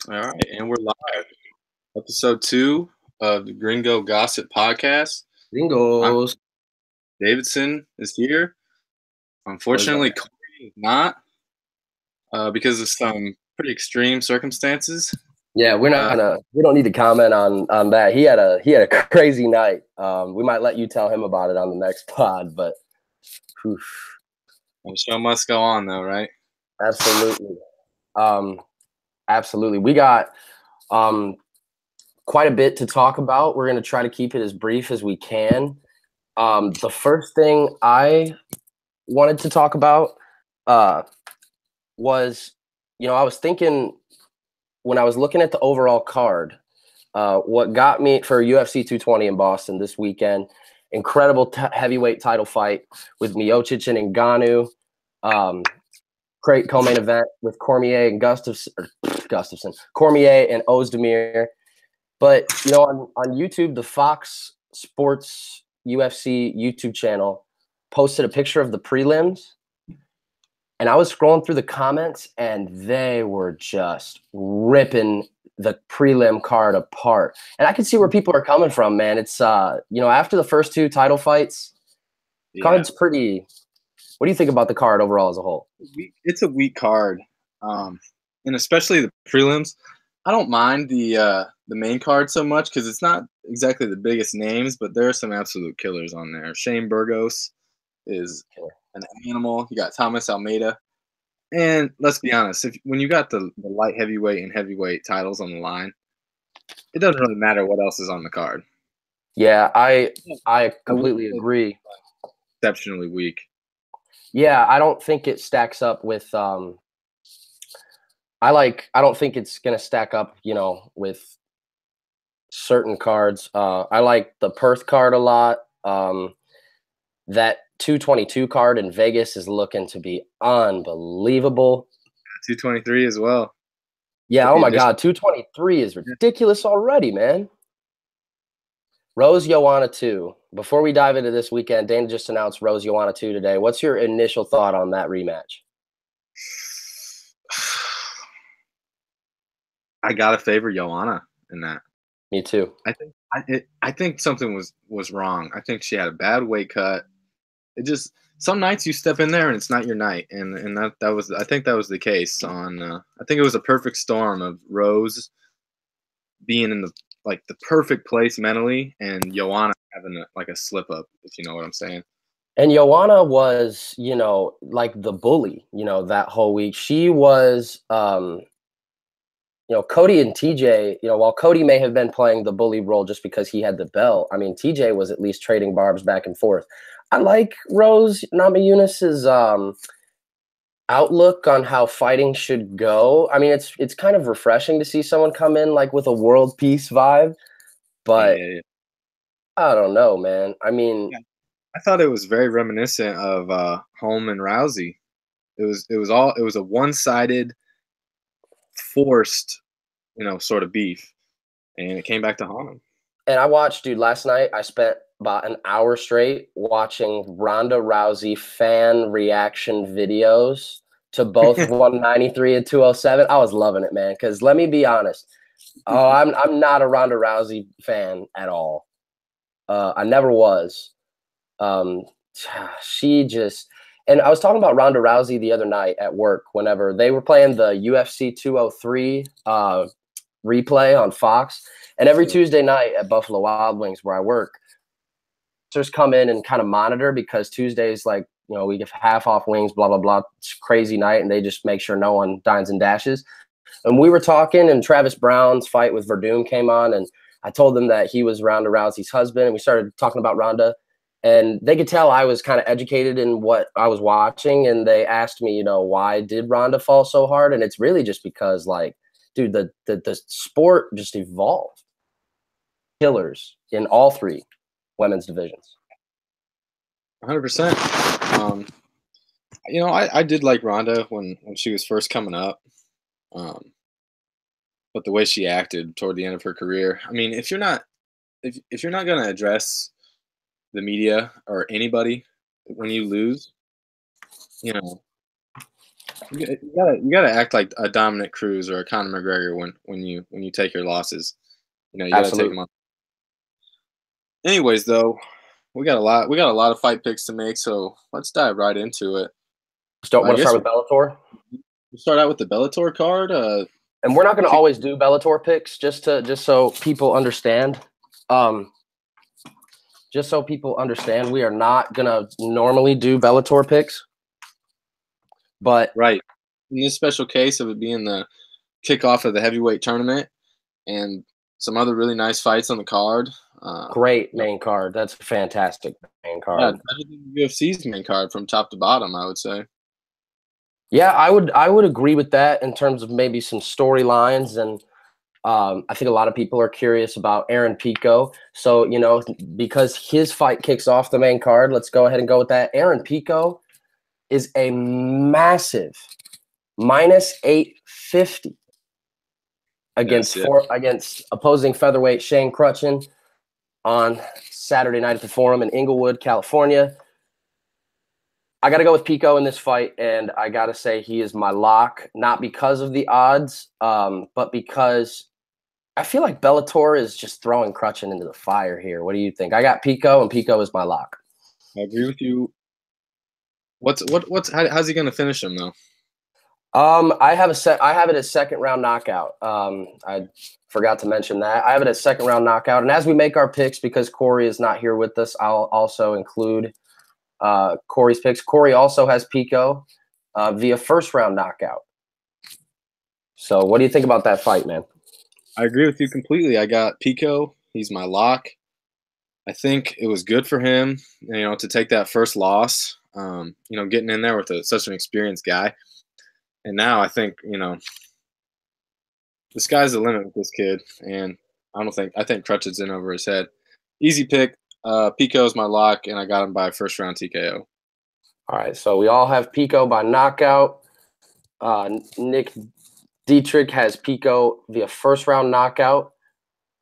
All right, and we're live. Episode 2 of the Gringo Gossip Podcast. I'm Gringos. Davidson is here. Unfortunately, Corey is not because of some pretty extreme circumstances. Yeah, we don't need to comment on that. He had a crazy night. We might let you tell him about it on the next pod, but oof, The show must go on, though, right? absolutely. Um, absolutely. We got quite a bit to talk about. We're going to try to keep it as brief as we can. The first thing I wanted to talk about was, I was thinking when I was looking at the overall card, what got me for UFC 220 in Boston this weekend, incredible heavyweight title fight with Miocic and Ngannou. Great co-main event with Cormier and Gustafson, Cormier and Ozdemir. But on YouTube, the Fox Sports UFC YouTube channel posted a picture of the prelims, and I was scrolling through the comments, and they were just ripping the prelim card apart. And I can see where people are coming from, man. It's after the first two title fights, card's pretty. What do you think about the card overall as a whole? It's a weak card, and especially the prelims. I don't mind the main card so much because it's not exactly the biggest names, but there are some absolute killers on there. Shane Burgos is an animal. You got Thomas Almeida. And let's be honest, when you got the light heavyweight and heavyweight titles on the line, it doesn't really matter what else is on the card. Yeah, I completely agree. Exceptionally weak. Yeah, I don't think it stacks up with I don't think it's gonna stack up, with certain cards. I like the Perth card a lot. That 222 card in Vegas is looking to be unbelievable. 223 as well. Yeah, oh my God, 223 is ridiculous already, man. Rose Joanna 2. Before we dive into this weekend, Dana just announced Rose Joanna 2 today. What's your initial thought on that rematch? I gotta favor Joanna in that. Me too. I think something was wrong. I think she had a bad weight cut. It just some nights you step in there and it's not your night, and that was I think that was the case on. I think it was a perfect storm of Rose being in the perfect place mentally, and Joanna having a slip up, if you know what I'm saying. And Joanna was, like the bully, that whole week. She was, Cody and TJ, while Cody may have been playing the bully role just because he had the belt, I mean, TJ was at least trading barbs back and forth. I like Rose Namajunas' outlook on how fighting should go. I mean, it's kind of refreshing to see someone come in like with a world peace vibe, but Yeah. I don't know, man. I mean, I thought it was very reminiscent of Holm and Rousey. It was a one-sided, forced, sort of beef, and it came back to haunt him. And I watched, dude, last night I spent about an hour straight watching Ronda Rousey fan reaction videos to both 193 and 207. I was loving it, man, because let me be honest. I'm not a Ronda Rousey fan at all. I never was. She just, and I was talking about Ronda Rousey the other night at work whenever they were playing the UFC 203 replay on Fox. And every Tuesday night at Buffalo Wild Wings, where I work, just come in and kind of monitor because Tuesdays, we give half off wings, blah, blah, blah. It's a crazy night, and they just make sure no one dines and dashes. And we were talking, and Travis Brown's fight with Verdum came on, and I told them that he was Ronda Rousey's husband, and we started talking about Ronda. And they could tell I was kind of educated in what I was watching, and they asked me, why did Ronda fall so hard? And it's really just because, dude, the sport just evolved. Killers in all three women's divisions. 100%. I did like Ronda when she was first coming up, but the way she acted toward the end of her career. I mean, if you're not going to address the media or anybody when you lose, You gotta act like a Dominic Cruz or a Conor McGregor when you take your losses. You gotta take Absolutely. them on. Anyways, though, we got a lot of fight picks to make, so let's dive right into it. Want I to start guess with Bellator? we'll start out with the Bellator card. And we're not going to Kick, always do Bellator picks, just so people understand. Um, just so people understand, we are not going to normally do Bellator picks, but right. In this special case of it being the kickoff of the heavyweight tournament and some other really nice fights on the card. great You know, main card. That's a fantastic main yeah, card. better than the UFC's main card from top to bottom, I would say. Yeah, I would agree with that in terms of maybe some storylines, and I think a lot of people are curious about Aaron Pico. So because his fight kicks off the main card, let's go ahead and go with that. Aaron Pico is a massive -850 Yes, yeah. against opposing featherweight Shane Crutchin on Saturday night at the Forum in Inglewood, California. I got to go with Pico in this fight, and I got to say he is my lock, not because of the odds, but because I feel like Bellator is just throwing Crutchin into the fire here. What do you think? I got Pico, and Pico is my lock. I agree with you. How's he gonna finish him though? I have it as second round knockout. I forgot to mention that. I have it as second round knockout. And as we make our picks, because Corey is not here with us, I'll also include Corey's picks. Corey also has Pico via first round knockout. So what do you think about that fight, man? I agree with you completely. I got Pico. He's my lock. I think it was good for him, to take that first loss. Getting in there with such an experienced guy. And now I think, the sky's the limit with this kid. And I think Crutch's in over his head. Easy pick. Pico's my lock, and I got him by first round TKO. All right, so we all have Pico by knockout. Nick Dietrich has Pico via first round knockout,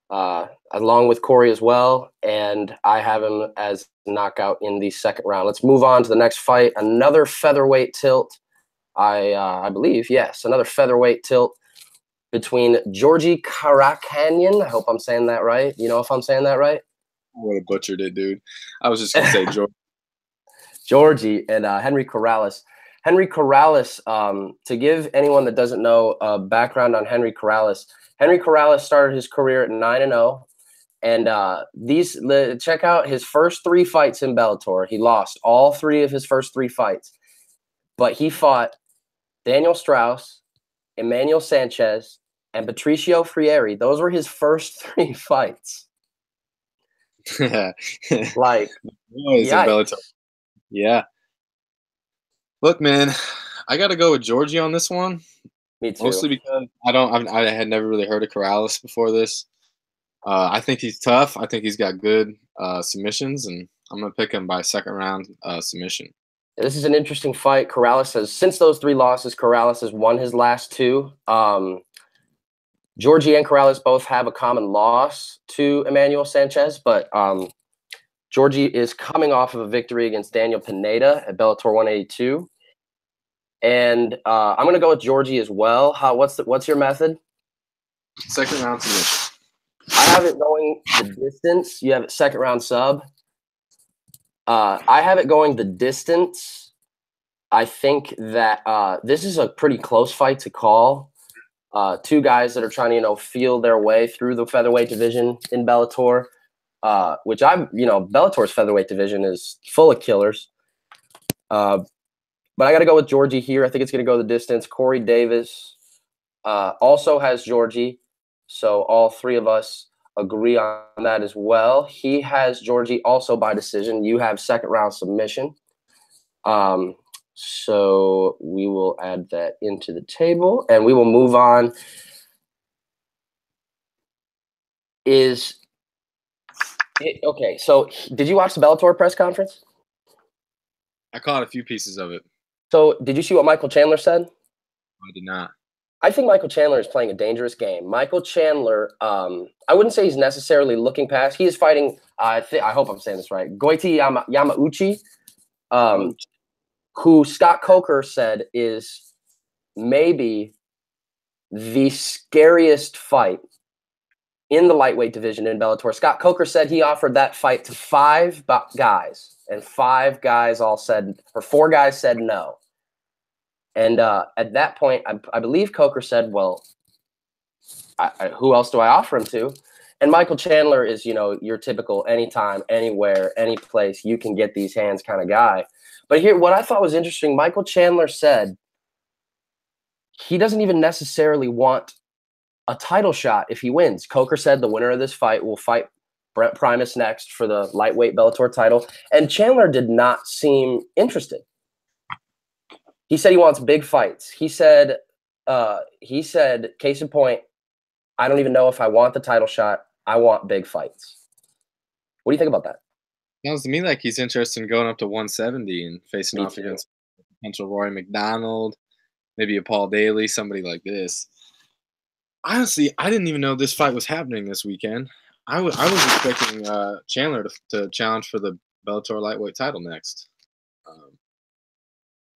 along with Corey as well. And I have him as knockout in the second round. Let's move on to the next fight. Another featherweight tilt. I believe, yes, another featherweight tilt between Georgi Karakhanyan. I hope I'm saying that right. You know if I'm saying that right? I would have butchered it, dude. I was just going to say George. Georgie and Henry Corrales. Henry Corrales, to give anyone that doesn't know background on Henry Corrales started his career at 9-0. And check out his first 3 fights in Bellator. He lost all 3 of his first 3 fights. But he fought Daniel Strauss, Emmanuel Sanchez, and Patricio Freire. Those were his first 3 fights. Like, yeah. Yeah. Look, man, I got to go with Georgie on this one. Me too. Mostly because I had never really heard of Corrales before this. I think he's tough. I think he's got good submissions, and I'm gonna pick him by second round submission. This is an interesting fight. Since those 3 losses, Corrales has won his last 2. Georgie and Corrales both have a common loss to Emmanuel Sanchez, but Georgie is coming off of a victory against Daniel Pineda at Bellator 182. And I'm going to go with Georgie as well. What's your method? Second round submission. I have it going the distance. You have it second round sub. I have it going the distance. I think that this is a pretty close fight to call. 2 guys that are trying to, feel their way through the featherweight division in Bellator, which Bellator's featherweight division is full of killers. But I got to go with Georgie here. I think it's going to go the distance. Corey Davis also has Georgie. So all 3 of us agree on that as well. He has Georgie also by decision. You have second round submission. So we will add that into the table, and we will move on. Okay, so did you watch the Bellator press conference? I caught a few pieces of it. So did you see what Michael Chandler said? I did not. I think Michael Chandler is playing a dangerous game. Michael Chandler, I wouldn't say he's necessarily looking past. He is fighting, I hope I'm saying this right, Goiti Yamauchi, who Scott Coker said is maybe the scariest fight in the lightweight division in Bellator. Scott Coker said he offered that fight to 5 guys, and 5 guys all said, or 4 guys said no. And at that point, I believe Coker said, well, who else do I offer him to? And Michael Chandler is, your typical anytime, anywhere, any place you can get these hands kind of guy. But here, what I thought was interesting, Michael Chandler said he doesn't even necessarily want a title shot if he wins. Coker said the winner of this fight will fight Brent Primus next for the lightweight Bellator title. And Chandler did not seem interested. He said he wants big fights. He said, case in point, I don't even know if I want the title shot. I want big fights. What do you think about that? Sounds to me like he's interested in going up to 170 and facing off against potential Rory McDonald, maybe a Paul Daly, somebody like this. Honestly, I didn't even know this fight was happening this weekend. I was expecting Chandler to challenge for the Bellator lightweight title next.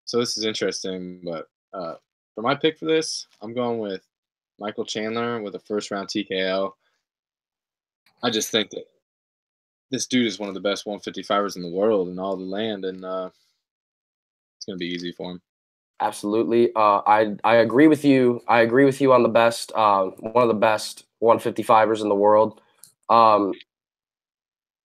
So this is interesting. But for my pick for this, I'm going with Michael Chandler with a first-round TKO. I just think that this dude is one of the best 155ers in the world and all the land, and it's going to be easy for him. Absolutely. I agree with you. I agree with you on the best, one of the best 155ers in the world.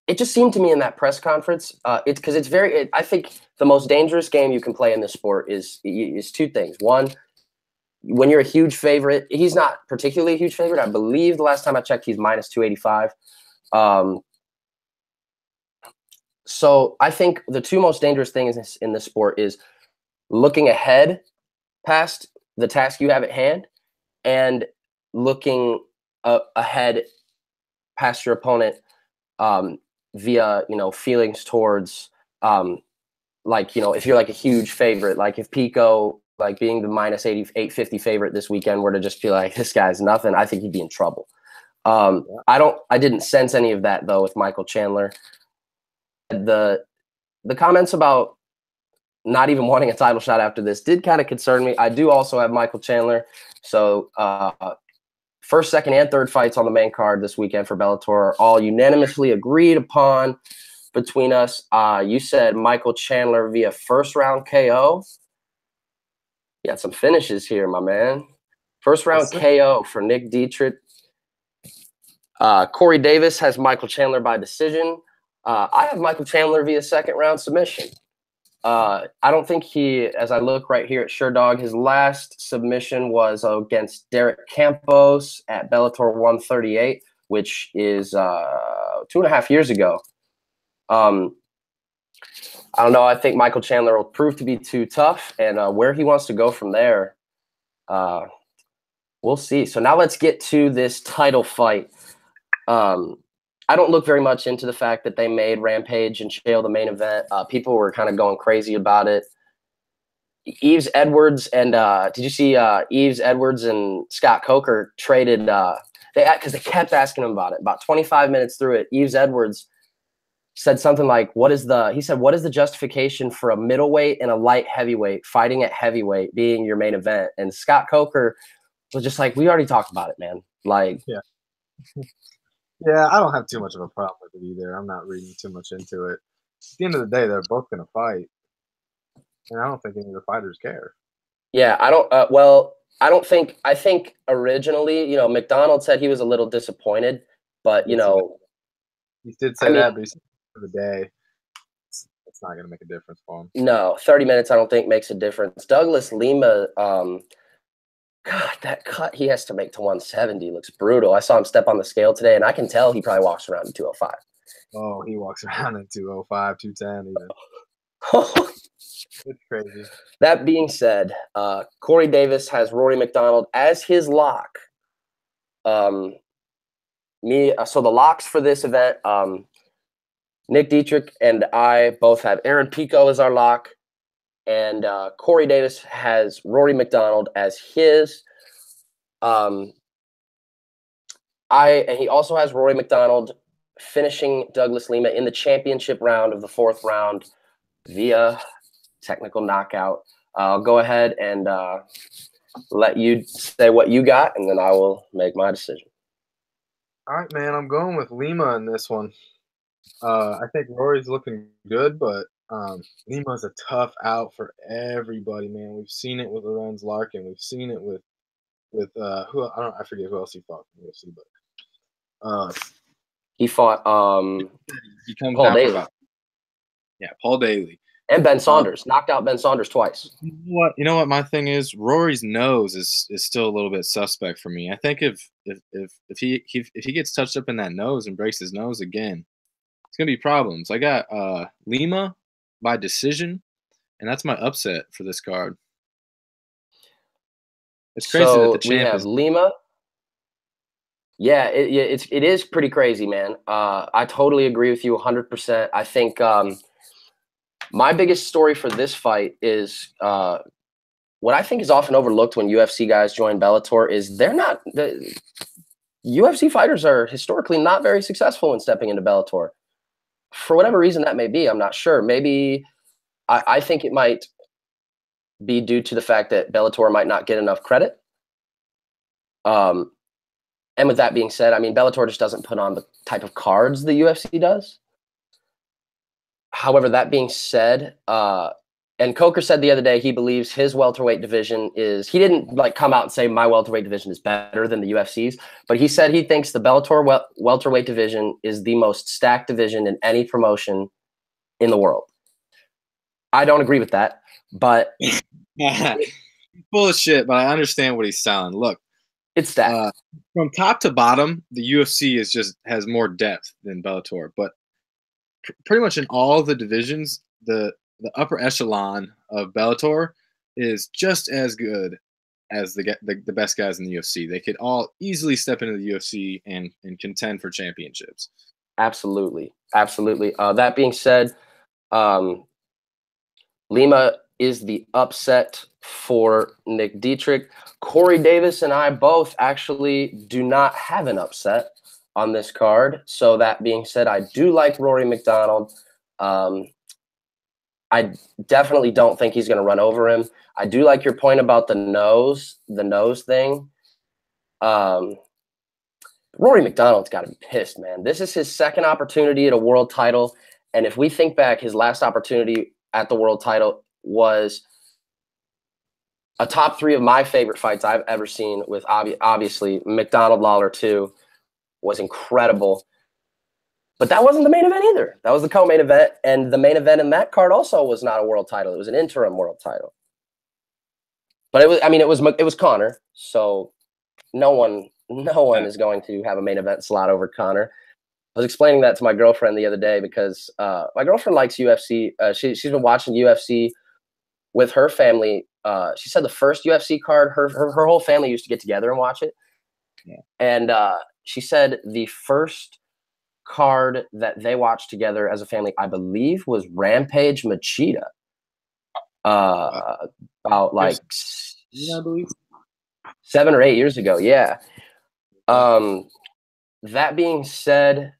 It just seemed to me in that press conference, it's because it's I think the most dangerous game you can play in this sport is 2 things. One, when you're a huge favorite, he's not particularly a huge favorite. I believe the last time I checked, he's minus 285. So I think the 2 most dangerous things in this sport is looking ahead past the task you have at hand and looking ahead past your opponent via, feelings towards if you're like a huge favorite, like if Pico, like being the minus 850 favorite this weekend, were to just be like, this guy's nothing, I think he'd be in trouble. I didn't sense any of that though with Michael Chandler. The comments about not even wanting a title shot after this did kind of concern me. I do also have Michael Chandler. So first, second, and third fights on the main card this weekend for Bellator are all unanimously agreed upon between us. You said Michael Chandler via first round KO. You got some finishes here, my man. First round KO for Nick Dietrich. Corey Davis has Michael Chandler by decision. I have Michael Chandler via second round submission. I don't think as I look right here at SureDog, his last submission was against Derek Campos at Bellator 138, which is 2.5 years ago. I don't know. I think Michael Chandler will prove to be too tough, and where he wants to go from there, we'll see. So now let's get to this title fight. I don't look very much into the fact that they made Rampage and Chael the main event. People were kind of going crazy about it. Yves Edwards and did you see Yves Edwards and Scott Coker traded? Because they kept asking him about it. About 25 minutes through it, Yves Edwards said something like, what is the justification for a middleweight and a light heavyweight fighting at heavyweight being your main event? And Scott Coker was just like, we already talked about it, man. Like, yeah. Yeah, I don't have too much of a problem with it either. I'm not reading too much into it. At the end of the day, they're both going to fight. And I don't think any of the fighters care. Yeah, I don't I don't think – I think originally, McDonald said he was a little disappointed, but, He did say that, but he said for the day, it's not going to make a difference for him. No, 30 minutes I don't think makes a difference. Douglas Lima God, that cut he has to make to 170 looks brutal. I saw him step on the scale today, and I can tell he probably walks around in 205. Oh, he walks around in 205, 210 even. It's crazy. That being said, Corey Davis has Rory McDonald as his lock. So the locks for this event, Nick Dietrich and I both have Aaron Pico as our lock. And Corey Davis has Rory McDonald as his. And he also has Rory McDonald finishing Douglas Lima in the championship round of the 4th round via technical knockout. I'll go ahead and let you say what you got, and then I will make my decision. All right, man. I'm going with Lima in this one. I think Rory's looking good, but Lima's a tough out for everybody, man. We've seen it with Lorenz Larkin. We've seen it with who I forget who else he fought from UFC, but he fought he comes Paul down Daly. for about Paul Daly and Ben Saunders. Knocked out Ben Saunders twice. You know what my thing is? Rory's nose is still a little bit suspect for me. I think if he gets touched up in that nose and breaks his nose again, it's gonna be problems. I got Lima by decision, and that's my upset for this card. It's crazy that the champ we have is Lima. Yeah, it is pretty crazy, man. I totally agree with you 100%. I think my biggest story for this fight is what I think is often overlooked when UFC guys join Bellator is the UFC fighters are historically not very successful in stepping into Bellator. For whatever reason that may be, I'm not sure. Maybe I think it might be due to the fact that Bellator might not get enough credit. And with that being said, I mean, Bellator just doesn't put on the type of cards the UFC does. However, that being said, and Coker said the other day he believes his welterweight division is, he didn't like come out and say my welterweight division is better than the UFC's, but he said he thinks the Bellator welterweight division is the most stacked division in any promotion in the world. I don't agree with that, but bullshit, but I understand what he's selling. Look, it's stacked. From top to bottom, the UFC has more depth than Bellator, but pretty much in all the divisions, the upper echelon of Bellator is just as good as the best guys in the UFC. They could all easily step into the UFC and contend for championships. Absolutely. That being said, Lima is the upset for Nick Dietrich. Corey Davis and I both actually do not have an upset on this card. So that being said, I do like Rory McDonald. I definitely don't think he's going to run over him. I do like your point about the nose thing. Rory McDonald's got to be pissed, man. This is his second opportunity at a world title. And if we think back, his last opportunity at the world title was a top 3 of my favorite fights I've ever seen, with obviously McDonald Lawler 2 was incredible. But that wasn't the main event either. That was the co-main event. And the main event in that card also was not a world title. It was an interim world title. But it was Conor. So no one is going to have a main event slot over Conor. I was explaining that to my girlfriend the other day because my girlfriend likes UFC. She's been watching UFC with her family. She said the first UFC card, her whole family used to get together and watch it. Yeah. And she said the first card that they watched together as a family, I believe, was Rampage Machida. About like 7 or 8 years ago. Yeah. That being said,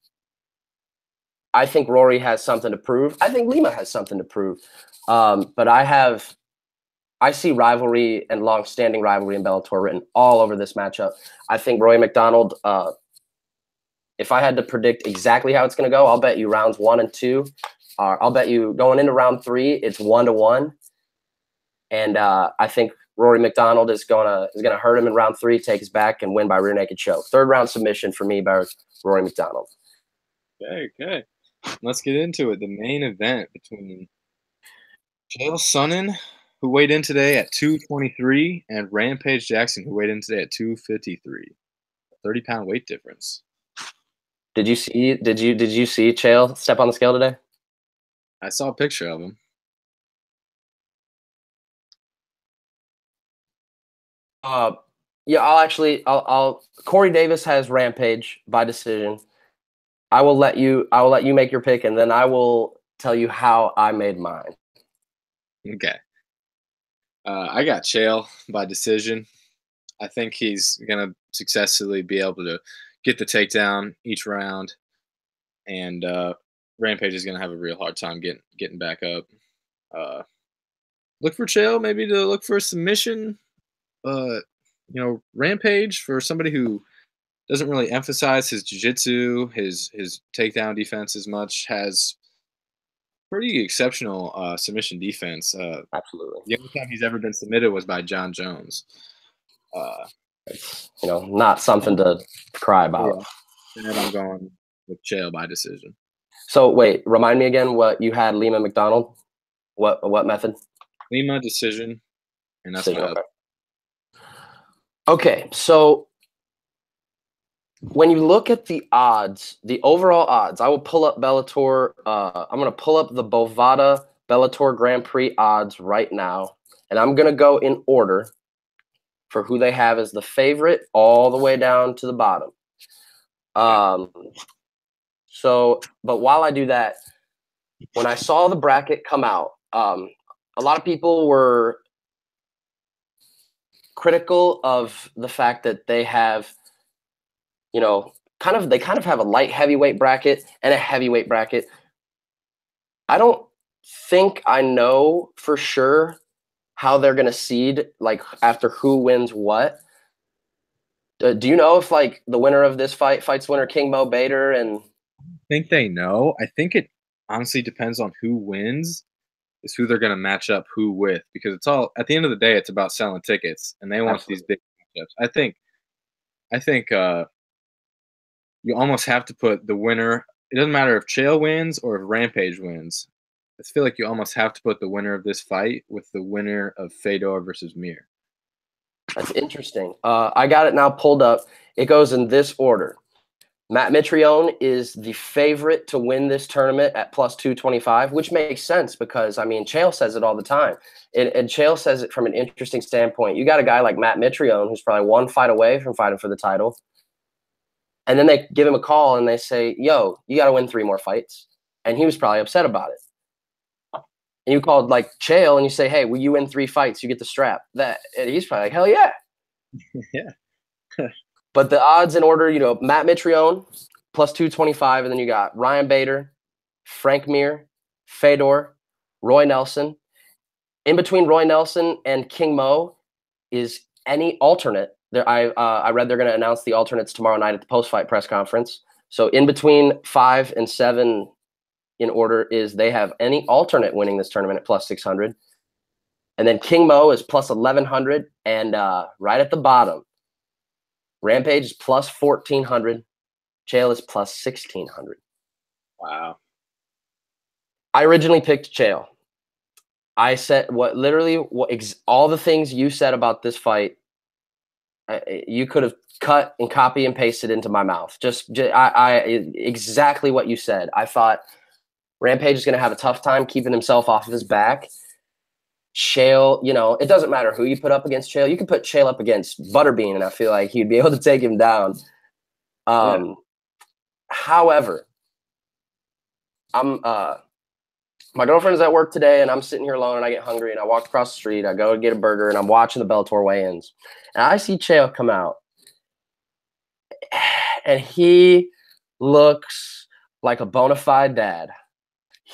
I think Rory has something to prove. I think Lima has something to prove. But I see rivalry and long-standing rivalry in Bellator written all over this matchup. I think Rory McDonald, if I had to predict exactly how it's going to go, I'll bet you rounds 1 and 2. I'll bet you going into round 3, it's 1-1. And I think Rory McDonald is gonna hurt him in round 3, take his back, and win by rear naked choke. 3rd round submission for me by Rory McDonald. Okay. Let's get into it. The main event between Chael Sonnen, who weighed in today at 223, and Rampage Jackson, who weighed in today at 253. 30-pound weight difference. Did you see Chael step on the scale today? I saw a picture of him. Yeah, I'll Corey Davis has Rampage by decision. I will let you make your pick, and then I will tell you how I made mine. Okay. I got Chael by decision. I think he's going to successfully be able to get the takedown each round, and Rampage is going to have a real hard time getting back up. Look for Chael maybe to look for a submission. But Rampage, for somebody who doesn't really emphasize his jiu-jitsu, his takedown defense as much, has pretty exceptional submission defense. Absolutely. The only time he's ever been submitted was by John Jones. It's, not something to cry about. Yeah. And I'm going with Chael by decision. So wait, remind me again what you had, Lima McDonald. What method? Lima decision, and that's Decision, my up. Okay, so when you look at the odds, the overall odds, I will pull up Bellator. I'm going to pull up the Bovada Bellator Grand Prix odds right now, and I'm going to go in order for who they have as the favorite all the way down to the bottom. But while I do that, when I saw the bracket come out, a lot of people were critical of the fact that they have, kind of have a light heavyweight bracket and a heavyweight bracket. I don't think I know for sure how they're going to seed, like after who wins what. Do you know if like the winner of this fights winner King Mo Bader? And I think they know. I think it honestly depends on who wins. Is who they're going to match up who with, because it's all, at the end of the day, it's about selling tickets, and they want these big matchups. I think you almost have to put the winner. It doesn't matter if Chael wins or if Rampage wins. I feel like you almost have to put the winner of this fight with the winner of Fedor versus Mir. That's interesting. I got it now pulled up. It goes in this order. Matt Mitrione is the favorite to win this tournament at plus 225, which makes sense because, Chael says it all the time. And Chael says it from an interesting standpoint. You got a guy like Matt Mitrione who's probably one fight away from fighting for the title. And then they give him a call and they say, yo, you got to win 3 more fights. And he was probably upset about it. And you called like Chael and you say, hey, will you win 3 fights? You get the strap. And he's probably like, hell yeah. Yeah. But the odds in order, Matt Mitrione, plus 225. And then you got Ryan Bader, Frank Mir, Fedor, Roy Nelson. In between Roy Nelson and King Mo is any alternate. I read they're going to announce the alternates tomorrow night at the post-fight press conference. So in between 5 and 7 in order is they have any alternate winning this tournament at plus 600. And then King Mo is plus 1,100. And right at the bottom, Rampage is plus 1,400. Chael is plus 1,600. Wow. I originally picked Chael. I said all the things you said about this fight, you could have cut and copy and pasted into my mouth. Exactly what you said. I thought Rampage is going to have a tough time keeping himself off of his back. Chael, it doesn't matter who you put up against Chael. You can put Chael up against Butterbean, and I feel like he'd be able to take him down. However, my girlfriend's at work today, and I'm sitting here alone, and I get hungry, and I walk across the street. I go to get a burger, and I'm watching the Bellator weigh-ins, and I see Chael come out, and he looks like a bona fide dad.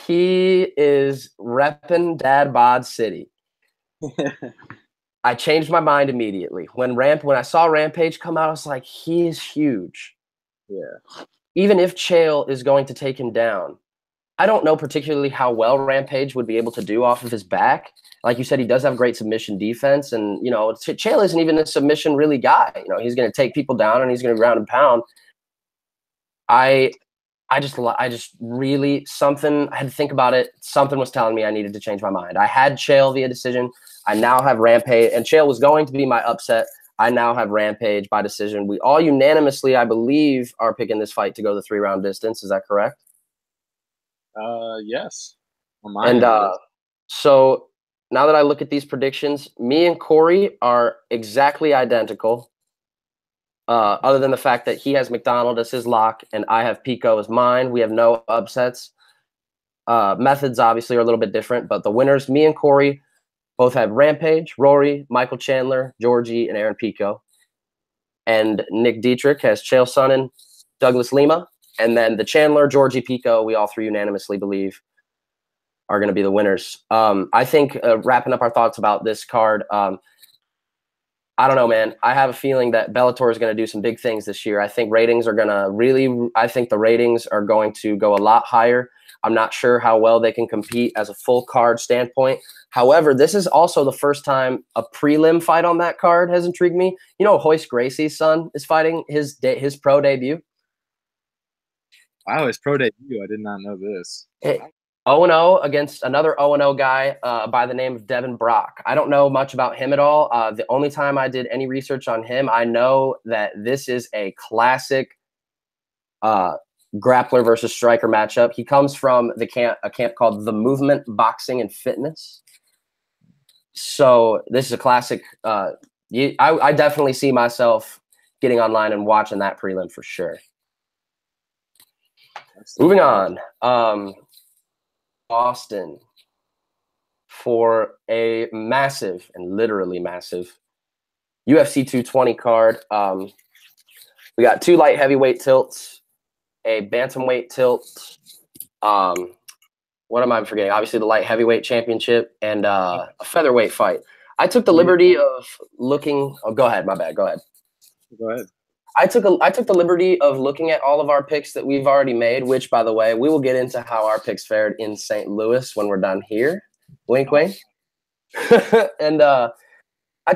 He is repping Dad Bod City. I changed my mind immediately. When I saw Rampage come out, I was like, he is huge. Yeah. Even if Chael is going to take him down, I don't know particularly how well Rampage would be able to do off of his back. Like you said, he does have great submission defense. And, Chael isn't even a submission really guy. He's going to take people down and he's going to ground and pound. I just really I had to think about it. Something was telling me I needed to change my mind. I had Chael via decision. I now have Rampage, and Chael was going to be my upset. I now have Rampage by decision. We all unanimously, I believe, are picking this fight to go the 3-round distance. Is that correct? Yes. So now that I look at these predictions, me and Corey are exactly identical. Other than the fact that he has McDonald as his lock and I have Pico as mine. We have no upsets. Methods obviously are a little bit different, but the winners, me and Corey, both have Rampage, Rory, Michael Chandler, Georgie, and Aaron Pico. And Nick Dietrich has Chael Sonnen, Douglas Lima. And then the Chandler, Georgie, Pico, we all 3 unanimously believe are going to be the winners. I think wrapping up our thoughts about this card, I don't know, man. I have a feeling that Bellator is going to do some big things this year. I think ratings are going to really – I think the ratings are going to go a lot higher. I'm not sure how well they can compete as a full card standpoint. However, this is also the first time a prelim fight on that card has intrigued me. You know, Hoist Gracie's son is fighting his pro debut. Wow, his pro debut. I did not know this. 0-0 against another 0-0 guy by the name of Devin Brock. I don't know much about him at all. The only time I did any research on him, I know that this is a classic grappler versus striker matchup. He comes from a camp called The Movement Boxing and Fitness. So this is a classic. I definitely see myself getting online and watching that prelim for sure. Moving on. Boston for a massive and literally massive UFC 220 card. We got 2 light heavyweight tilts, a bantamweight tilt. What am I forgetting? Obviously, the light heavyweight championship and a featherweight fight. I took the liberty of looking. Oh, go ahead. My bad. Go ahead. Go ahead. I took the liberty of looking at all of our picks that we've already made, which, by the way, we will get into how our picks fared in St. Louis when we're done here. Wink, wink. And I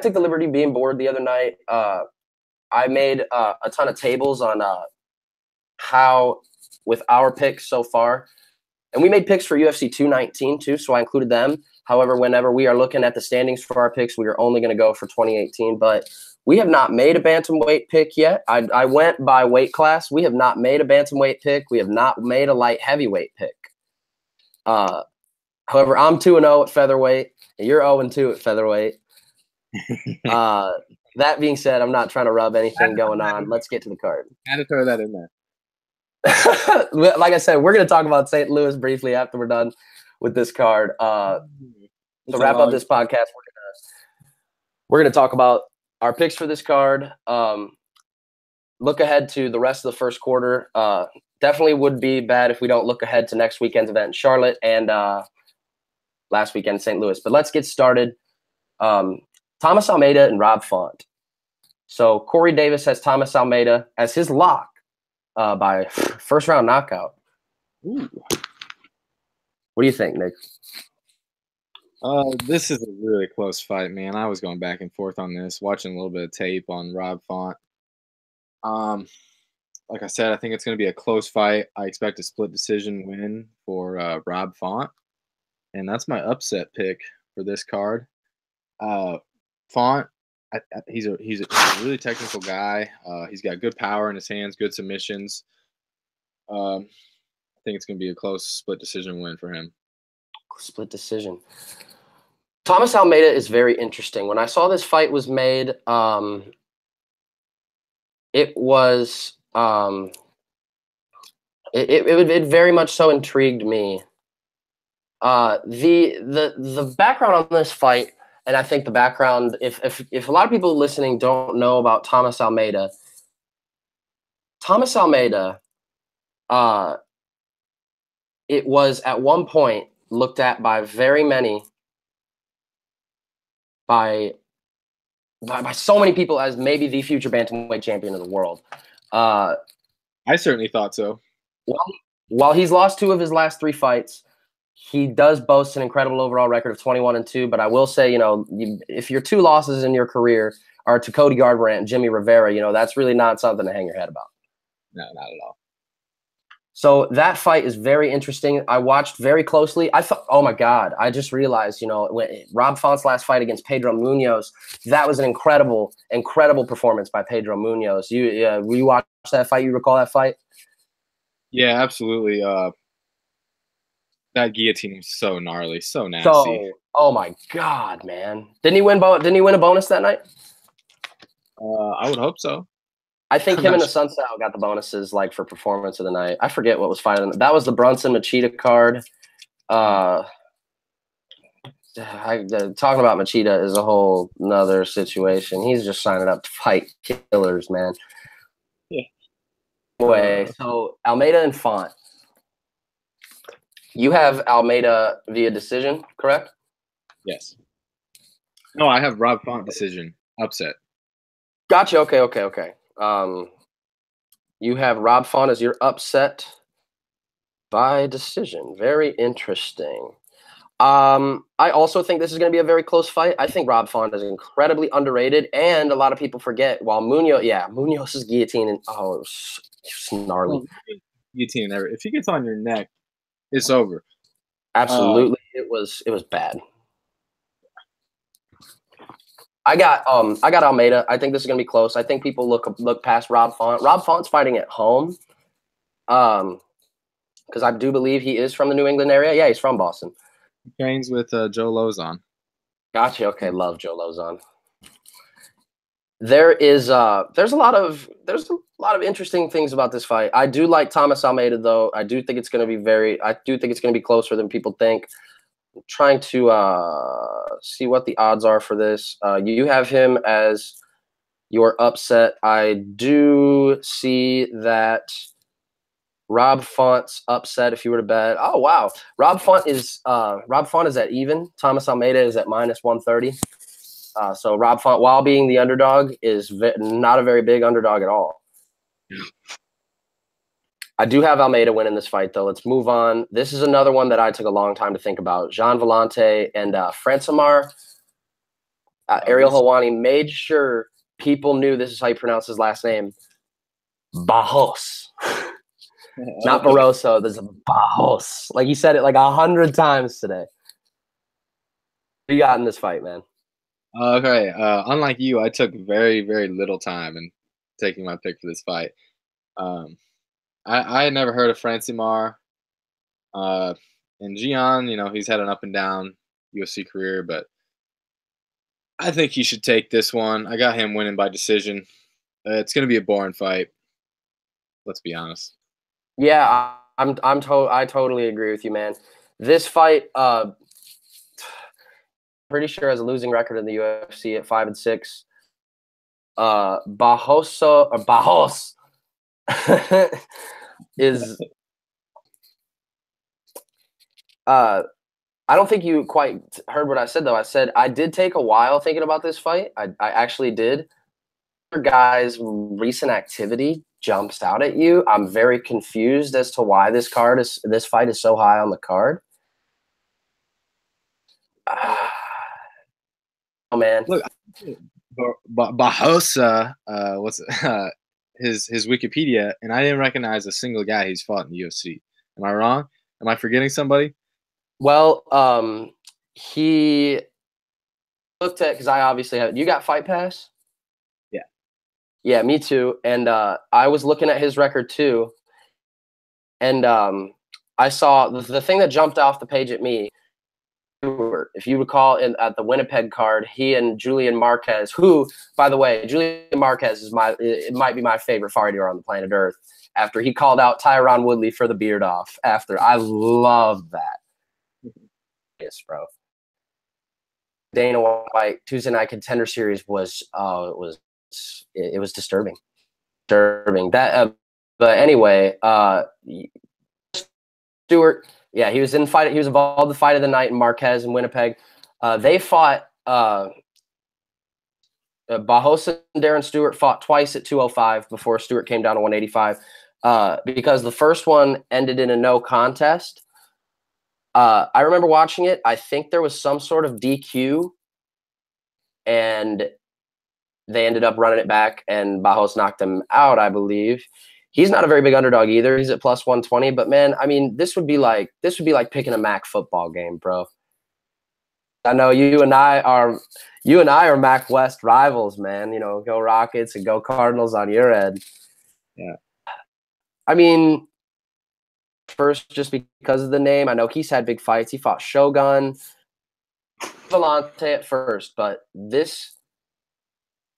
took the liberty of being bored the other night. I made a ton of tables on how, with our picks so far, and we made picks for UFC 219 too, so I included them. However, whenever we are looking at the standings for our picks, we are only going to go for 2018, but we have not made a bantamweight pick yet. I went by weight class. We have not made a bantamweight pick. We have not made a light heavyweight pick. However, I'm 2-0 at featherweight, and you're 0-2 at featherweight. That being said, I'm not trying to rub anything going on. Let's get to the card. I had to throw that in there. Like I said, we're going to talk about St. Louis briefly after we're done with this card. To wrap up this podcast, we're going to talk about our picks for this card. Look ahead to the rest of the first quarter. Definitely would be bad if we don't look ahead to next weekend's event in Charlotte and last weekend in St. Louis. But let's get started. Thomas Almeida and Rob Font. So Corey Davis has Thomas Almeida as his lock by first-round knockout. Ooh. What do you think, Nick? This is a really close fight, man. I was going back and forth on this, watching a little bit of tape on Rob Font. Like I said, I think it's going to be a close fight. I expect a split decision win for Rob Font, and that's my upset pick for this card. Font, he's a really technical guy. He's got good power in his hands, good submissions. I think it's going to be a close split decision win for him. Split decision. Thomas Almeida is very interesting. When I saw this fight was made, it was it very much so intrigued me. The background on this fight, and I think the background, if a lot of people listening don't know about Thomas Almeida, it was at one point looked at by very many, by so many people as maybe the future bantamweight champion of the world. I certainly thought so. While he's lost 2 of his last 3 fights, he does boast an incredible overall record of 21-2. But I will say, if your 2 losses in your career are to Cody Garbrandt and Jimmy Rivera, that's really not something to hang your head about. No, not at all. So that fight is very interesting. I watched very closely. I thought, oh my God, I just realized, when Rob Font's last fight against Pedro Munoz, that was an incredible, incredible performance by Pedro Munoz. You watched that fight? You recall that fight? Yeah, absolutely. That guillotine was so gnarly, so nasty. Oh my God, man! Didn't he win a bonus that night? I would hope so. I think him and the Sunstyle got the bonuses for performance of the night. I forget what was fighting. That was the Brunson Machida card. Talking about Machida is a whole nother situation. He's just signing up to fight killers, man. Yeah. Anyway, so Almeida and Font. You have Almeida via decision, correct? Yes. No, I have Rob Font decision upset. Gotcha. Okay. You have Rob Font as your upset by decision. Very interesting. I also think this is going to be a very close fight. I think Rob Font is incredibly underrated, and a lot of people forget. While Munoz's guillotine, and it was gnarly. Guillotine, if he gets on your neck, it's over. Absolutely, it was bad. I got Almeida. I think this is going to be close. I think people look past Rob Font. Rob Font's fighting at home, because I do believe he is from the New England area. Yeah, he's from Boston. He trains with Joe Lozon. Gotcha. Okay, love Joe Lozon. There's a lot of interesting things about this fight. I do like Thomas Almeida though. I do think it's going to be closer than people think. I'm trying to see what the odds are for this. You have him as your upset. I do see that Rob Font's upset. If you were to bet, oh wow, Rob Font is at even. Thomas Almeida is at -130. So Rob Font, while being the underdog, is not a very big underdog at all. I do have Almeida winning this fight, though. Let's move on. This is another one that I took a long time to think about. Jean Vellante and Francimar. Ariel Helwani made sure people knew this is how you pronounce his last name. Barros. Not Barroso. There's a Barros. Like he said it like 100 times today. What you got in this fight, man? Okay. Unlike you, I took very, very little time in taking my pick for this fight. I had never heard of Francimar. And Gian, he's had an up and down UFC career, but I think he should take this one. I got him winning by decision. It's going to be a boring fight. Let's be honest. Yeah, I totally agree with you, man. This fight, pretty sure has a losing record in the UFC at 5-6. Barros is I don't think you quite heard what I said though. I said I did take a while thinking about this fight. I actually did. Guys' recent activity jumps out at you. I'm very confused as to why this fight is so high on the card. Oh man, look, Barbosa, what's his Wikipedia, and I didn't recognize a single guy he's fought in the UFC. Am I wrong? Am I forgetting somebody? Well, he looked at, because I obviously have. You got Fight Pass? Yeah, me too. And I was looking at his record too, and I saw the thing that jumped off the page at me. If you recall, at the Winnipeg card, he and Julian Marquez, who, by the way, Julian Marquez it might be my favorite fighter on the planet Earth. After he called out Tyron Woodley for the beard off, I love that. Yes, bro. Dana White Tuesday Night Contender Series was disturbing. That, but anyway, Stewart. Yeah, he was involved in the fight of the night in Marquez and Winnipeg. They fought. Barros and Darren Stewart fought twice at 205 before Stewart came down to 185. Because the first one ended in a no contest. I remember watching it. I think there was some sort of DQ, and they ended up running it back, and Barros knocked him out, I believe. He's not a very big underdog either. He's at +120. But man, I mean, this would be like picking a MAC football game, bro. I know you and I are MAC West rivals, man. Go Rockets and go Cardinals on your end. Yeah. I mean, first, just because of the name, I know he's had big fights. He fought Shogun, Vellante at first, but this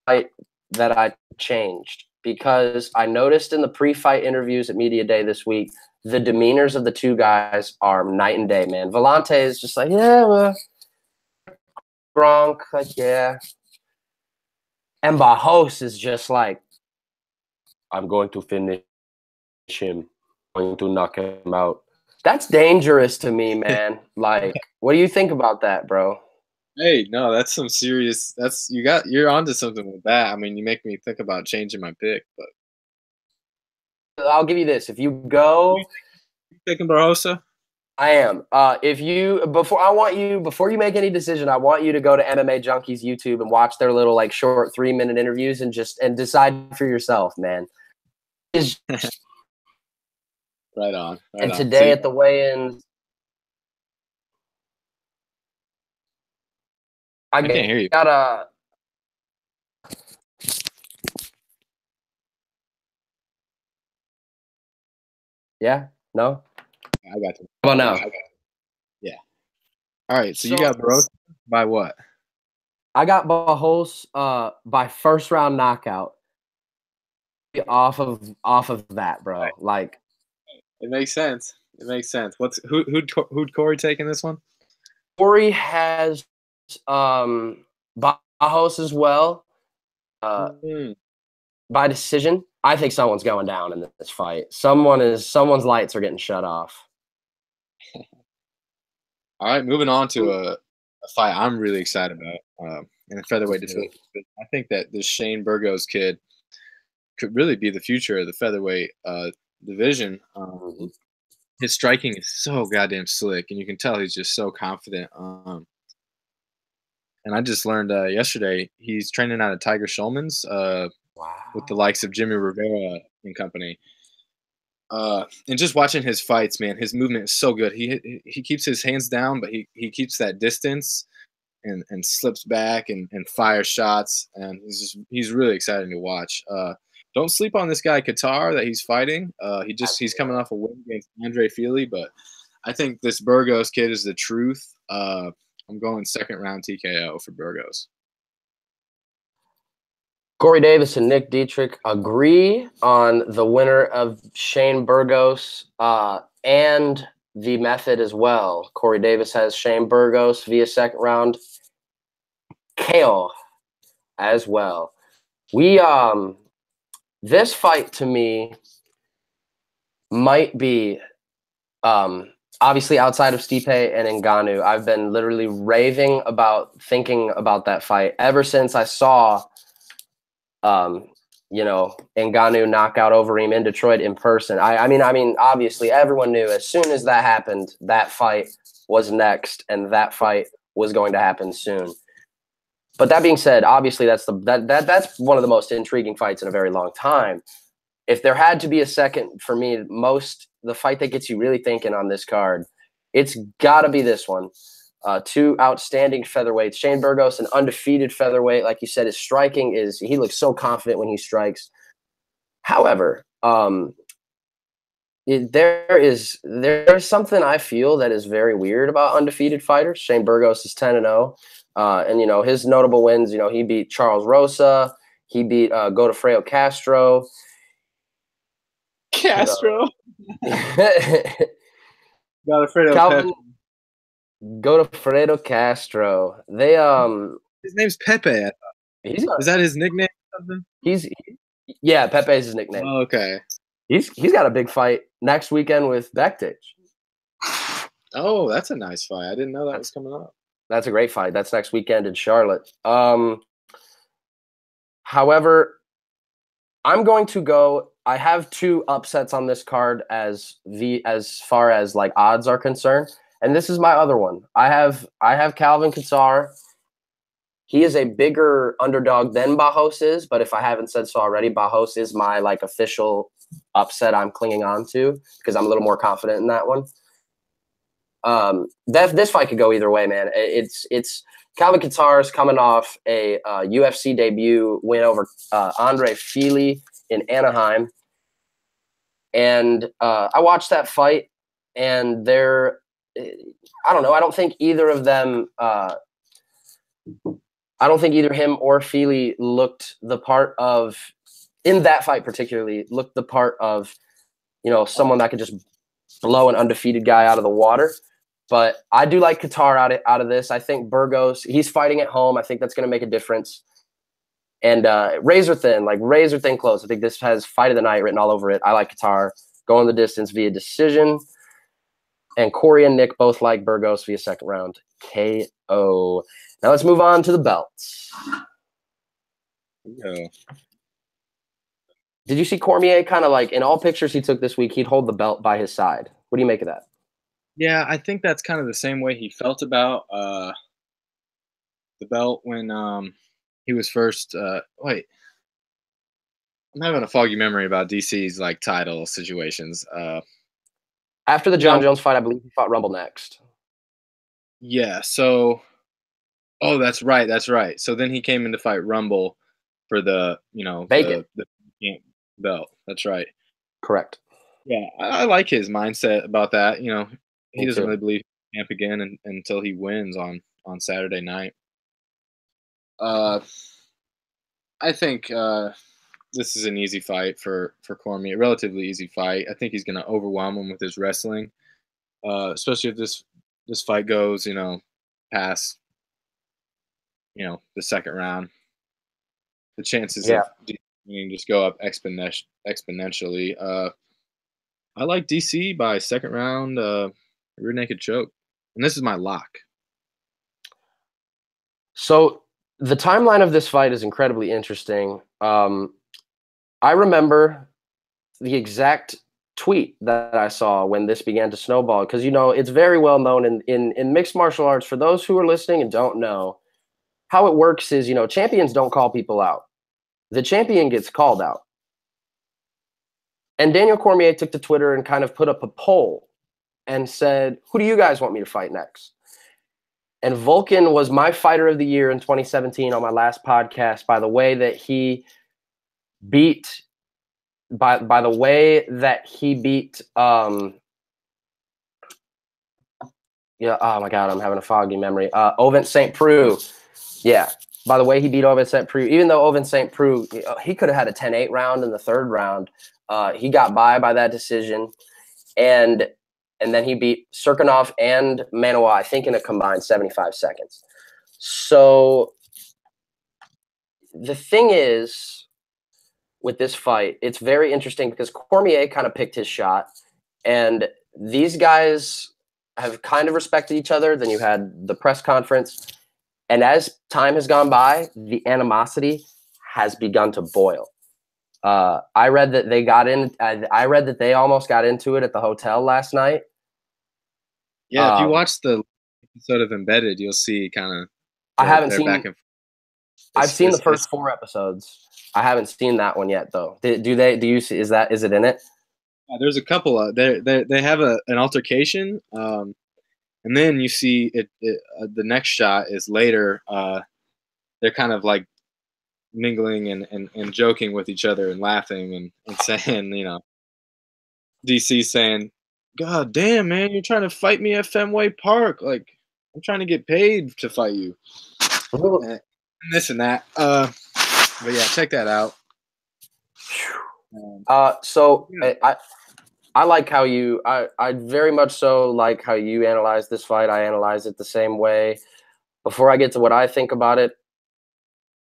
fight that I changed. Because I noticed in the pre-fight interviews at Media Day this week, the demeanors of the two guys are night and day, man. Vellante is just like, yeah, well, Gronk, like, yeah. And Barros is just like, I'm going to finish him. I'm going to knock him out. That's dangerous to me, man. Like, what do you think about that, bro? Hey, no, that's some serious. You're onto something with that. I mean, you make me think about changing my pick, but I'll give you this: if you go, you taking Barbosa? I am. If you before you make any decision, I want you to go to MMA Junkies YouTube and watch their little like short 3-minute interviews and decide for yourself, man. Right on. Right And on. today at the weigh-in, I I can't hear you. got a. Yeah. No. I got you. How about now? Yeah. All right. So you So got Barbosa by what? I got Bajos by first round knockout off of that, bro. Like It makes sense. It makes sense. Who'd Corey taking this one? Corey has Bajos as well by decision. I think someone's going down in this fight. Someone's lights are getting shut off. All right, moving on to a fight I'm really excited about in the featherweight division. I think that this Shane Burgos kid could really be the future of the featherweight division. His striking is so goddamn slick, and you can tell he's just so confident. And I just learned yesterday he's training out of Tiger Schulman's with the likes of Jimmy Rivera and company. And just watching his fights, man, his movement is so good. He keeps his hands down, but he keeps that distance and slips back and fires shots. And he's really exciting to watch. Don't sleep on this guy Qatar that he's fighting. He's coming off a win against Andre Feely, but I think this Burgos kid is the truth. I'm going second round TKO for Burgos. Corey Davis and Nick Dietrich agree on the winner of Shane Burgos and the method as well. Corey Davis has Shane Burgos via second round KO as well. This fight to me might be obviously outside of Stipe and Ngannou. I've been literally raving about thinking about that fight ever since I saw Ngannou knock out Overeem in Detroit in person. I mean, obviously everyone knew as soon as that happened, that fight was next, and that fight was going to happen soon. But that being said, obviously that's one of the most intriguing fights in a very long time. If there had to be a second for me, the fight that gets you really thinking on this card, it's got to be this one. Two outstanding featherweights. Shane Burgos, an undefeated featherweight. Like you said, his striking he looks so confident when he strikes. However, there's something I feel that is very weird about undefeated fighters. Shane Burgos is 10-0. And, his notable wins, he beat Charles Rosa. He beat Godofredo Castro. Godofredo Godofredo Castro. They his name's Pepe. Is that his nickname or something? Yeah, Pepe is his nickname. Oh, okay. He's got a big fight next weekend with Bektic. Oh, that's a nice fight. I didn't know that was coming up. That's a great fight. That's next weekend in Charlotte. However, I'm going to go. I have two upsets on this card as far as like odds are concerned, and this is my other one. I have Calvin Qatar. He is a bigger underdog than Bajos is, but if I haven't said so already, Bajos is my like official upset I'm clinging on to because I'm a little more confident in that one. This fight could go either way, man. It's Calvin Qatar is coming off a UFC debut win over Andre Feely in Anaheim, and I watched that fight, and I don't know. I don't think either of them. I don't think either him or Feely looked the part of, in that fight particularly, looked the part of, someone that could just blow an undefeated guy out of the water. But I do like Qatar out of this. I think Burgos, he's fighting at home. I think that's going to make a difference. And razor thin close. I think this has fight of the night written all over it. I like Qatar going the distance via decision. And Corey and Nick both like Burgos via second round KO. Now let's move on to the belts. Yeah. Did you see Cormier kind of like in all pictures he took this week, he'd hold the belt by his side? What do you make of that? Yeah, I think that's kind of the same way he felt about the belt when he was first. Wait, I'm having a foggy memory about DC's like title situations. After the John Jones fight, I believe he fought Rumble next. Yeah. So, oh, that's right. That's right. So then he came in to fight Rumble for the Bacon. the belt. That's right. Correct. Yeah, I like his mindset about that. He Me doesn't too. really believe camp again until he wins on Saturday night. I think this is an easy fight for Cormier, relatively easy fight. I think he's going to overwhelm him with his wrestling, especially if this fight goes, past, the second round. The chances of winning just go up exponentially. I like DC by second round, rear naked choke, and this is my lock. So the timeline of this fight is incredibly interesting. I remember the exact tweet that I saw when this began to snowball because it's very well known in mixed martial arts. For those who are listening and don't know, how it works is champions don't call people out. The champion gets called out. And Daniel Cormier took to Twitter and kind of put up a poll and said, who do you guys want me to fight next? And Vulcan was my fighter of the year in 2017 on my last podcast by the way that he beat by the way that he beat oh my god, I'm having a foggy memory. Ovin St. Preux. Yeah. By the way he beat Ovin St. Preux, even though Ovin St. Preux, he could have had a 10-8 round in the third round. He got by that decision. And then he beat Serkinov and Manoa, I think, in a combined 75 seconds. So the thing is, with this fight, it's very interesting because Cormier kind of picked his shot, and these guys have kind of respected each other. Then you had the press conference, and as time has gone by, the animosity has begun to boil. I read that they got in. I read that they almost got into it at the hotel last night. Yeah, if you watch the episode of Embedded, you'll see kind of. I haven't seen. Back and I've seen the first 4 episodes. I haven't seen that one yet, though. Do you see? Is it in it? Yeah, there's a couple of they have an altercation, and then you see it. The next shot is later. They're kind of like mingling and joking with each other and laughing and saying, DC saying, "God damn, man, you're trying to fight me at Fenway Park. Like, I'm trying to get paid to fight you." And this and that. But yeah, check that out. I like how I very much so like how you analyze this fight. I analyze it the same way. Before I get to what I think about it,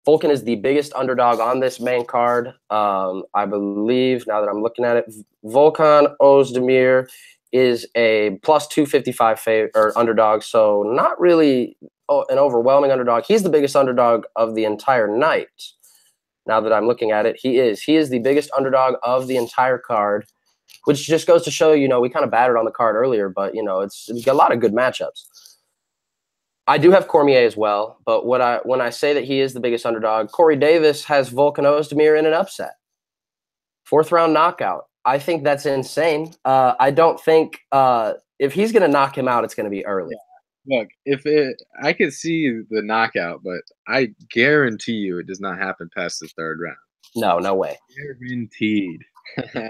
Vulcan is the biggest underdog on this main card. I believe, now that I'm looking at it, Volkan Ozdemir is a plus 255 underdog, so not really an overwhelming underdog. He's the biggest underdog of the entire night. Now that I'm looking at it, he is the biggest underdog of the entire card, which just goes to show, we kind of battered on the card earlier, but it's got a lot of good matchups. I do have Cormier as well, but when I say that he is the biggest underdog, Corey Davis has Volkan Ozdemir in an upset. 4th round knockout. I think that's insane. I don't think if he's going to knock him out, it's going to be early. Yeah. Look, I could see the knockout, but I guarantee you it does not happen past the 3rd round. No way. Guaranteed.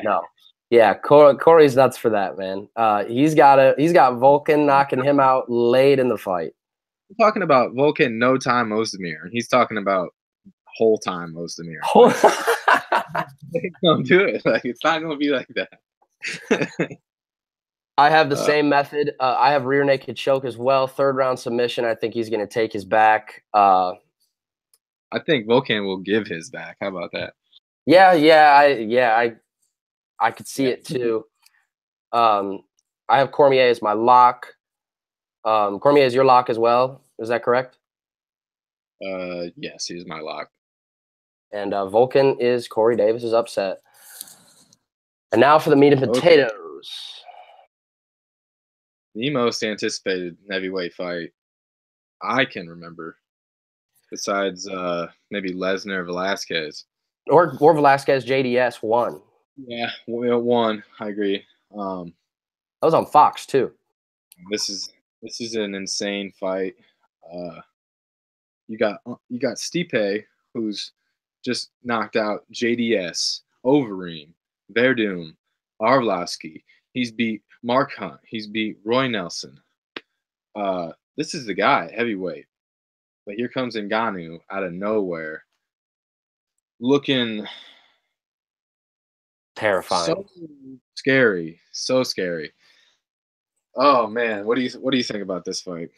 No. Yeah, Corey's nuts for that, man. He's got Vulcan knocking him out late in the fight. We're talking about Vulcan no time Ozdemir, and he's talking about whole time Ozdemir. Don't do it. Like, it's not going to be like that. I have the same method. I have rear naked choke as well. 3rd round submission. I think he's going to take his back. I think Vulcan will give his back. How about that? I could see it too. I have Cormier as my lock. Cormier is your lock as well. Is that correct? Yes, he's my lock. And Vulcan is Corey Davis's upset. And now for the meat and potatoes. The most anticipated heavyweight fight I can remember, besides maybe Lesnar Velasquez. Or Velasquez JDS won. Yeah, one. I agree. That was on Fox too. This is an insane fight. You got Stipe, who's just knocked out JDS, Overeem, Verdum, Arlovsky. He's beat Mark Hunt. He's beat Roy Nelson. This is the guy, heavyweight. But here comes Ngannou out of nowhere, looking terrifying, so scary, so scary. Oh man, what do you think about this fight?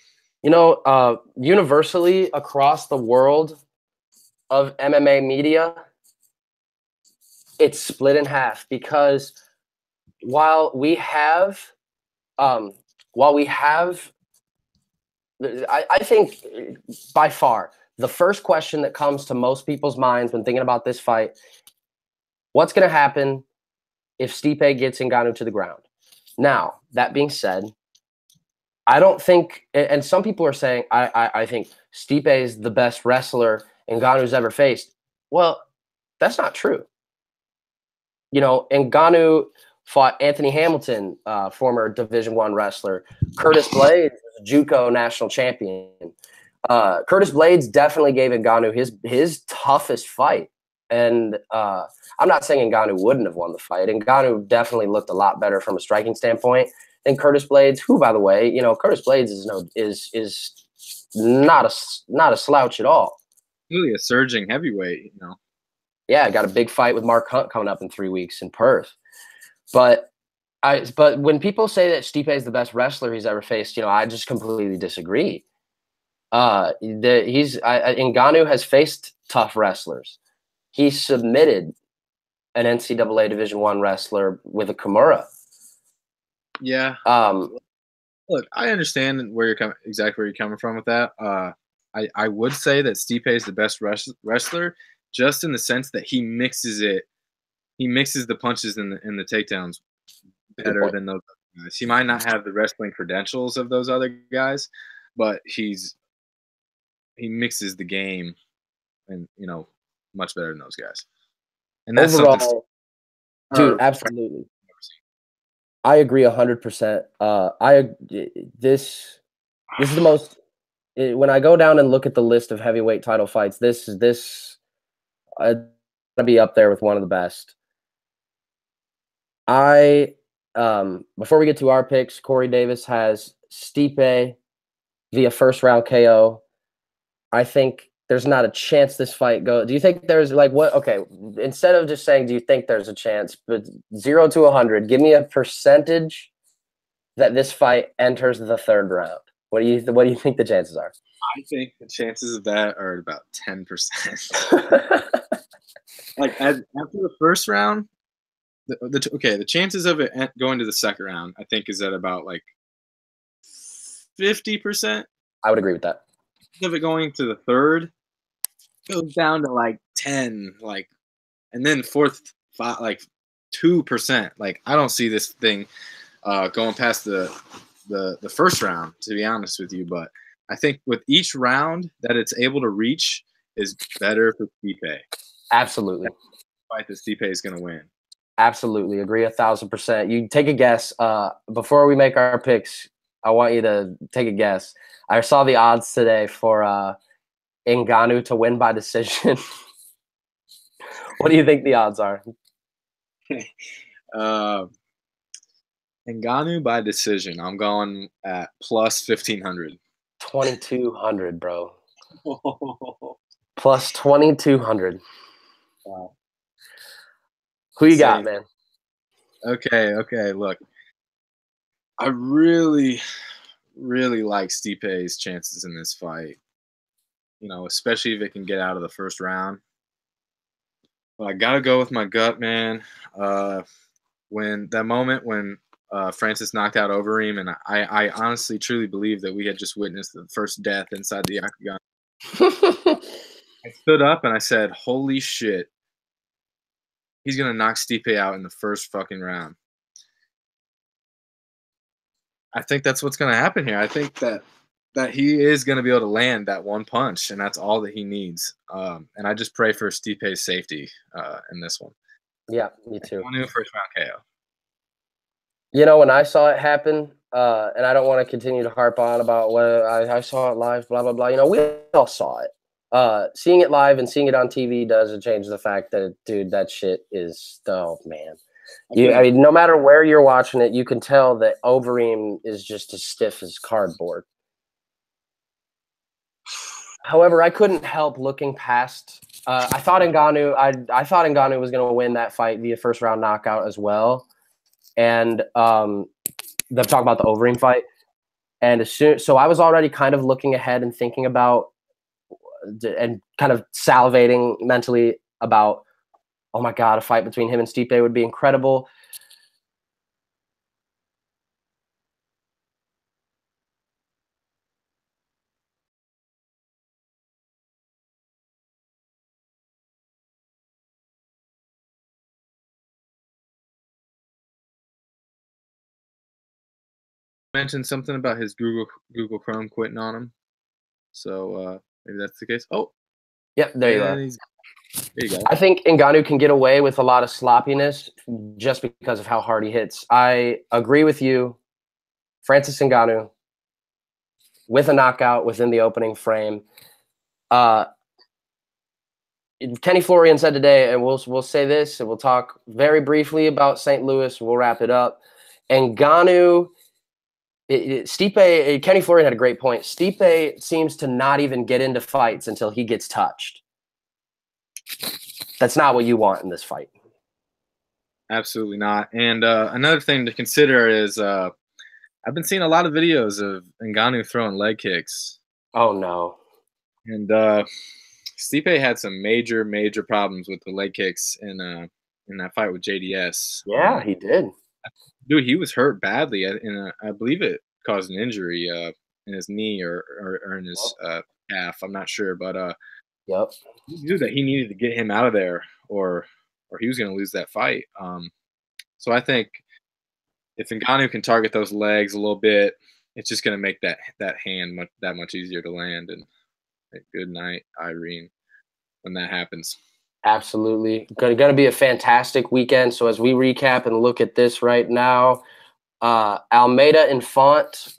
You know, universally across the world of MMA media, it's split in half because while we have, I think by far the first question that comes to most people's minds when thinking about this fight, what's going to happen if Stipe gets Ngannou to the ground? Now, that being said, I don't think, and some people are saying, I think Stipe is the best wrestler Ngannou's ever faced. Well, that's not true. You know, Ngannou fought Anthony Hamilton, former Division I wrestler. Curtis Blades, JUCO national champion. Curtis Blades definitely gave Ngannou his toughest fight. And I'm not saying Ngannou wouldn't have won the fight. Ngannou definitely looked a lot better from a striking standpoint than Curtis Blades, who, by the way, you know, Curtis Blades is not a slouch at all. Really a surging heavyweight, you know. Yeah, got a big fight with Mark Hunt coming up in 3 weeks in Perth. But when people say that Stipe is the best wrestler he's ever faced, you know, I just completely disagree. Ngannou has faced tough wrestlers. He submitted an NCAA Division I wrestler with a Kimura. Yeah. Look, I understand exactly where you're coming from with that. I would say that Stipe is the best wrestler, just in the sense that he mixes the punches and the takedowns better than those other guys. He might not have the wrestling credentials of those other guys, but he mixes the game, and you know, much better than those guys. And that's overall, dude, absolutely. I agree 100%. This is the most. When I go down and look at the list of heavyweight title fights, this gotta be up there with one of the best. Before we get to our picks, Corey Davis has Stipe via first round KO. I think there's not a chance this fight goes. Do you think there's like what? Okay, instead of just saying, do you think there's a chance? But 0 to 100, give me a percentage that this fight enters the third round. What do you think the chances are? I think the chances of that are about 10%. Like after the first round, the chances of it going to the second round, I think, is at about like 50%. I would agree with that. Of it going to the third goes down to like 10, like, and then fourth, like 2%. Like, I don't see this thing going past the first round, to be honest with you. But I think with each round that it's able to reach is better for Stipe. Absolutely. Fight that Stipe is going to win. Absolutely. Agree 1,000%. You take a guess. Before we make our picks, I want you to take a guess. I saw the odds today for Ngannou to win by decision. What do you think the odds are? Ngannou by decision. I'm going at plus 1,500. 2,200, bro. Plus 2,200. Wow. Who you got, man? Okay. Look, I really like Stipe's chances in this fight. You know, especially if it can get out of the first round. But I gotta go with my gut, man. When Francis knocked out Overeem, and I honestly truly believe that we had just witnessed the first death inside the octagon I stood up and I said, "Holy shit, he's gonna knock Stipe out in the first fucking round." I think that's what's gonna happen here. I think that he is gonna be able to land that one punch, and that's all that he needs. And I just pray for Stipe's safety in this one. Yeah, me too. First round KO. You know, when I saw it happen, and I don't want to continue to harp on about whether I saw it live, blah, blah, blah. You know, we all saw it. Seeing it live and seeing it on TV doesn't change the fact that, dude, that shit is, oh, man. I mean, no matter where you're watching it, you can tell that Overeem is just as stiff as cardboard. However, I couldn't help looking past. I thought Ngannou. I thought Ngannou was going to win that fight via first round knockout as well. And they'll talk about the Overeem fight. And so I was already kind of looking ahead and thinking about and kind of salivating mentally about, oh my God, a fight between him and Stipe would be incredible. Mentioned something about his Google Chrome quitting on him. So maybe that's the case. Oh, yep, there you are. There you go. I think Ngannou can get away with a lot of sloppiness just because of how hard he hits. I agree with you. Francis Ngannou with a knockout within the opening frame. Kenny Florian said today, and we'll say this, and we'll talk very briefly about St. Louis. We'll wrap it up. Ngannou, Stipe, Kenny Florian had a great point. Stipe seems to not even get into fights until he gets touched. That's not what you want in this fight. Absolutely not. And another thing to consider is I've been seeing a lot of videos of Ngannou throwing leg kicks. Oh, no. And Stipe had some major problems with the leg kicks in that fight with JDS. Yeah, he did. Dude, he was hurt badly, and I believe it caused an injury in his knee or in his calf. I'm not sure, but yep, he knew that he needed to get him out of there, or he was going to lose that fight. So I think if Ngannou can target those legs a little bit, it's just going to make that hand that much easier to land. And good night, Irene, when that happens. Absolutely. Going to be a fantastic weekend. So as we recap and look at this right now, Almeida and Font.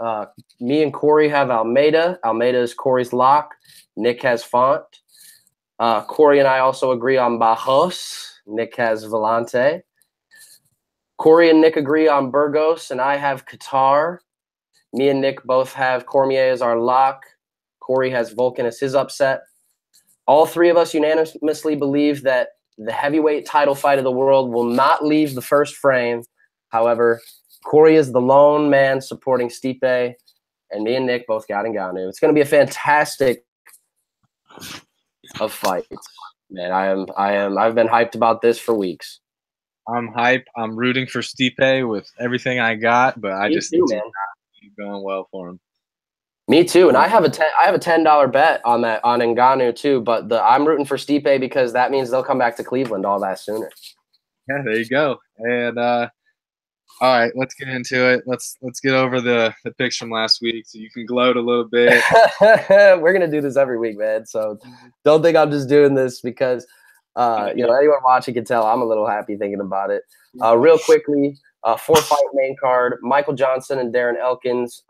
Me and Corey have Almeida. Almeida is Corey's lock. Nick has Font. Corey and I also agree on Bajos. Nick has Vellante. Corey and Nick agree on Burgos, and I have Qatar. Me and Nick both have Cormier as our lock. Corey has Volkan as his upset. All three of us unanimously believe that the heavyweight title fight of the world will not leave the first frame. However, Corey is the lone man supporting Stipe, and me and Nick both got Ngannou. It's going to be a fantastic of fights, man. I've been hyped about this for weeks. I'm hype. I'm rooting for Stipe with everything I got, but I just need going well for him. Me too, and I have a $10 bet on Ngannou too. But I'm rooting for Stipe because that means they'll come back to Cleveland all that sooner. Yeah, there you go. And all right, let's get into it. Let's get over the picks from last week so you can gloat a little bit. We're gonna do this every week, man. So don't think I'm just doing this because anyone watching can tell I'm a little happy thinking about it. Real quickly, 4-fight main card: Michael Johnson and Darren Elkins.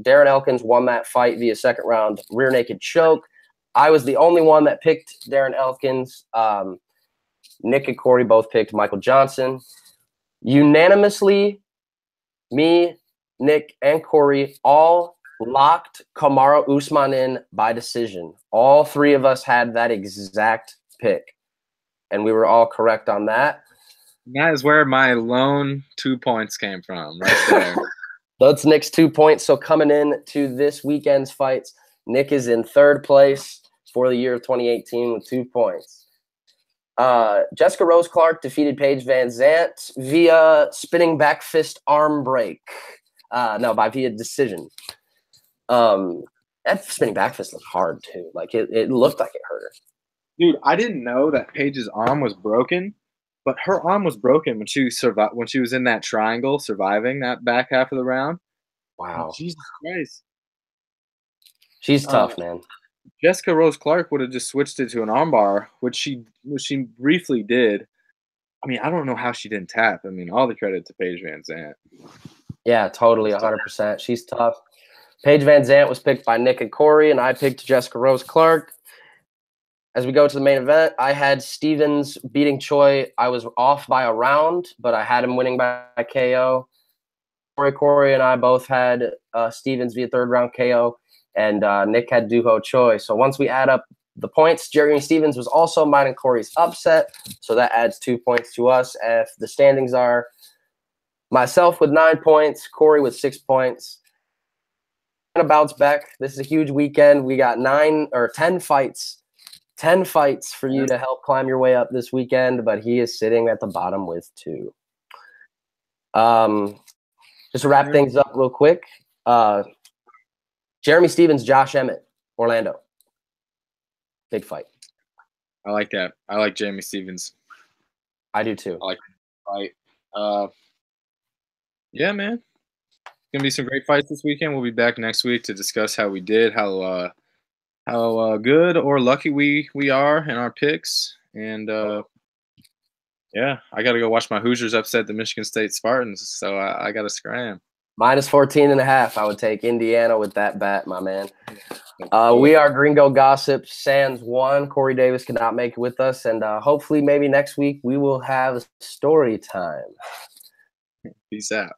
Darren Elkins won that fight via second round rear naked choke. I was the only one that picked Darren Elkins. Nick and Corey both picked Michael Johnson. Unanimously, me, Nick, and Corey all locked Kamaru Usman in by decision. All three of us had that exact pick, and we were all correct on that. That is where my lone 2 points came from, right there. That's Nick's 2 points. So coming in to this weekend's fights, Nick is in third place for the year of 2018 with 2 points. Jessica Rose Clark defeated Paige Van Zant via spinning back fist arm break. Via decision. That spinning back fist looked hard too. Like it looked like it hurt her. Dude, I didn't know that Paige's arm was broken, but her arm was broken when she survived when she was in that triangle, surviving that back half of the round. Wow. Jesus Christ. She's tough, man. Jessica Rose Clark would have just switched it to an armbar, which she briefly did. I mean, I don't know how she didn't tap. I mean, all the credit to Paige Van Zandt. Yeah, totally, 100%. She's tough. Paige Van Zandt was picked by Nick and Corey, and I picked Jessica Rose Clark. As we go to the main event, I had Stevens beating Choi. I was off by a round, but I had him winning by KO. Corey and I both had Stevens via third round KO, and Nick had Duho Choi. So once we add up the points, Jeremy Stevens was also mine and Corey's upset, so that adds 2 points to us. If the standings are myself with 9 points, Corey with 6 points. Gonna bounce back. This is a huge weekend. We got 10 fights. 10 fights for you to help climb your way up this weekend, but he is sitting at the bottom with 2. Just to wrap things up real quick, Jeremy Stevens, Josh Emmett, Orlando. Big fight. I like that. I like Jeremy Stevens. I do too. I like that fight. Yeah, man. Gonna be some great fights this weekend. We'll be back next week to discuss how we did, how good or lucky we are in our picks. And yeah, I got to go watch my Hoosiers upset the Michigan State Spartans, so I got to scram. Minus 14.5. I would take Indiana with that bet, my man. We are Gringo Gossip. Sans won. Corey Davis could not make it with us, and hopefully maybe next week we will have story time. Peace out.